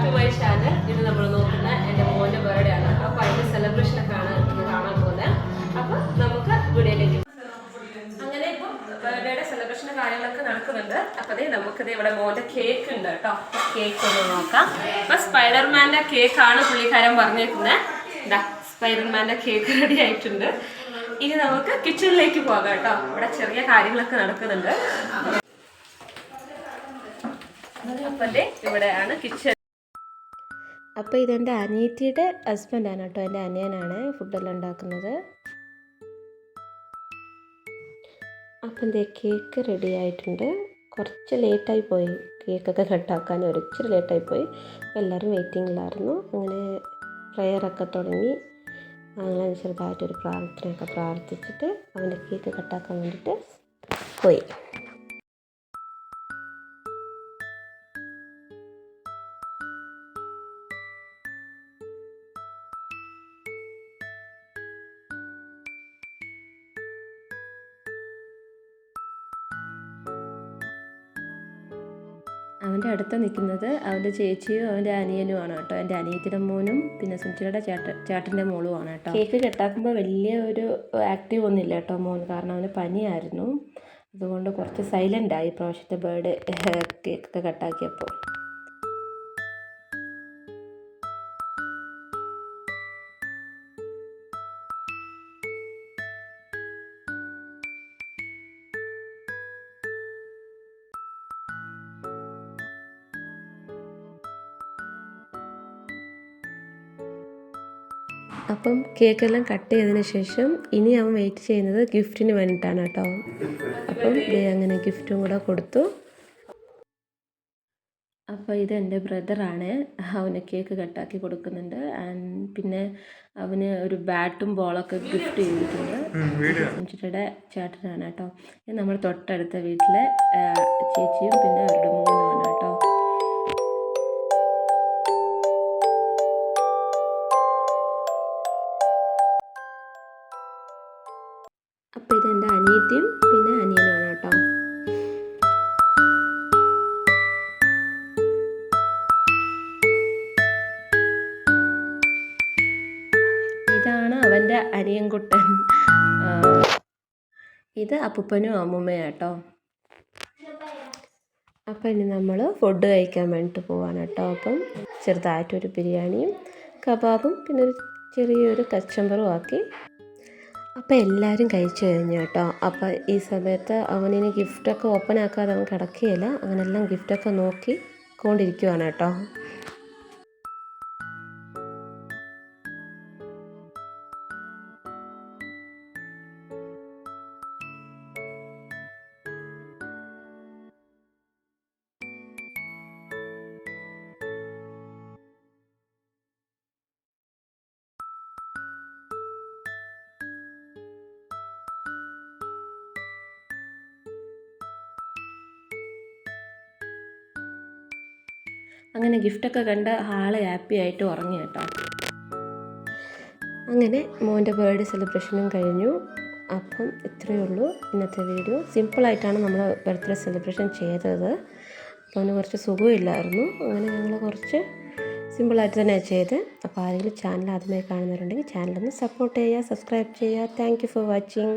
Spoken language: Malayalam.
To my channel. ഇത് നമ്മൾ നോക്കുന്ന എൻ്റെ മോൻ്റെ ബർത്ത്ഡേ ആണ്. അപ്പോൾ അതിൻ്റെ സെലിബ്രേഷനൊക്കെ ആണ് ഇത് കാണാൻ പോകുന്നത്. അപ്പോൾ നമുക്ക് വീഡിയോയിലേക്ക്. അങ്ങനെ ഇപ്പോൾ ബർത്ത്ഡേയുടെ സെലിബ്രേഷൻ്റെ കാര്യങ്ങളൊക്കെ നടക്കുന്നുണ്ട്. അപ്പോൾ അതേ നമുക്കിത് ഇവിടെ മോൻ്റെ കേക്ക് ഉണ്ട് കേട്ടോ. കേക്ക് ഒന്ന് നോക്കാം. അപ്പോൾ സ്പൈഡർമാൻ്റെ കേക്കാണ് പുള്ളിക്കാരൻ പറഞ്ഞേക്കുന്നത്. ഇതാ സ്പൈഡർമാൻ്റെ കേക്ക് റെഡി ആയിട്ടുണ്ട്. ഇനി നമുക്ക് കിച്ചണിലേക്ക് പോകാം കേട്ടോ. ഇവിടെ ചെറിയ കാര്യങ്ങളൊക്കെ നടക്കുന്നുണ്ട്. അപ്പം ഇവിടെയാണ് കിച്ചൺ. അപ്പോൾ ഇതെൻ്റെ അനിയത്തിയുടെ ഹസ്ബൻഡാണ് കേട്ടോ. എൻ്റെ അനിയനാണ് ഫുഡെല്ലാം ഉണ്ടാക്കുന്നത്. അപ്പം എൻ്റെ കേക്ക് റെഡി ആയിട്ടുണ്ട്. കുറച്ച് ലേറ്റായി പോയി കേക്കൊക്കെ കട്ടാക്കാൻ, ഒരിച്ചിരി ലേറ്റായി പോയി. എല്ലാവരും വെയിറ്റിങ്ങിലായിരുന്നു. അങ്ങനെ പ്രയറൊക്കെ തുടങ്ങി. അങ്ങനെ ചെറുതായിട്ടൊരു പ്രാർത്ഥനയൊക്കെ പ്രാർത്ഥിച്ചിട്ട് അവൻ്റെ കേക്ക് കട്ടാക്കാൻ വേണ്ടിയിട്ട് പോയി. അവൻ്റെ അടുത്ത് നിൽക്കുന്നത് അവൻ്റെ ചേച്ചിയും അവൻ്റെ അനിയനുമാണ് കേട്ടോ. എൻ്റെ അനിയത്തിൻ്റെ മോനും പിന്നെ സുഞ്ചിയുടെ ചേട്ടൻ്റെ മോളുമാണ് കേട്ടോ. കേക്ക് കെട്ടാക്കുമ്പോൾ വലിയ ഒരു ആക്റ്റീവ് ഒന്നുമില്ല കേട്ടോ മോൻ, കാരണം അവന് പനിയായിരുന്നു. അതുകൊണ്ട് കുറച്ച് സൈലൻ്റായി പ്രാവശ്യത്തെ ബർത്ത്ഡേ കേക്കൊക്കെ കട്ടാക്കിയപ്പോൾ. അപ്പം കേക്കെല്ലാം കട്ട് ചെയ്തതിന് ശേഷം ഇനി അവൻ വെയിറ്റ് ചെയ്യുന്നത് ഗിഫ്റ്റിന് വേണ്ടിയിട്ടാണ് കേട്ടോ. അപ്പം അങ്ങനെ ഗിഫ്റ്റും കൂടെ കൊടുത്തു. അപ്പോൾ ഇത് എൻ്റെ ബ്രദറാണ്. അവന് കേക്ക് കട്ടാക്കി കൊടുക്കുന്നുണ്ട്. പിന്നെ അവന് ഒരു ബാറ്റും ബോളൊക്കെ ഗിഫ്റ്റ് ചെയ്തിട്ടുണ്ട്. സുഞ്ചിയുടെ ചേട്ടനാണ് കേട്ടോ. ഇത് നമ്മുടെ തൊട്ടടുത്ത വീട്ടിലെ ചേച്ചിയും പിന്നെ അവരുടെ മോനുമാണ് കേട്ടോ. അപ്പോൾ ഇതെൻ്റെ അനിയത്തിയും പിന്നെ അനിയനുമാണ് കേട്ടോ. ഇതാണ് അവൻ്റെ അനിയൻകുട്ടൻ. ഇത് അപ്പൂപ്പനും അമ്മൂമ്മയും കേട്ടോ. അപ്പം ഇനി നമ്മൾ ഫുഡ് കഴിക്കാൻ വേണ്ടിയിട്ട് പോവാണ് കേട്ടോ. അപ്പം ചെറുതായിട്ടൊരു ബിരിയാണിയും കബാബും പിന്നെ ഒരു ചെറിയൊരു കച്ചമ്പറും ആക്കി. അപ്പോൾ എല്ലാവരും കഴിച്ചു കഴിഞ്ഞു കേട്ടോ. അപ്പോൾ ഈ സമയത്ത് അവനിനി ഗിഫ്റ്റൊക്കെ ഓപ്പൺ ആക്കാതെ അവൻ കിടക്കുകയില്ല. അങ്ങനെല്ലാം ഗിഫ്റ്റൊക്കെ നോക്കി കൊണ്ടിരിക്കുവാണ് കേട്ടോ. അങ്ങനെ ഗിഫ്റ്റൊക്കെ കണ്ട് ആൾ ഹാപ്പി ആയിട്ട് ഉറങ്ങി കേട്ടോ. അങ്ങനെ മോൻ്റെ ബർത്ത്ഡേ സെലിബ്രേഷനും കഴിഞ്ഞു. അപ്പം ഇത്രയേ ഉള്ളൂ ഇന്നത്തെ വീഡിയോ. സിമ്പിളായിട്ടാണ് നമ്മൾ ബർത്ത്ഡേ സെലിബ്രേഷൻ ചെയ്തത്. അപ്പോൾ അവന് കുറച്ച് സുഖമില്ലായിരുന്നു. അങ്ങനെ ഞങ്ങൾ കുറച്ച് സിമ്പിളായിട്ട് തന്നെ ചെയ്ത്. അപ്പോൾ ആരെങ്കിലും ചാനൽ ആദ്യമായി കാണുന്നവരുണ്ടെങ്കിൽ ചാനലൊന്ന് സപ്പോർട്ട് ചെയ്യുക, സബ്സ്ക്രൈബ് ചെയ്യുക. Thank you for watching.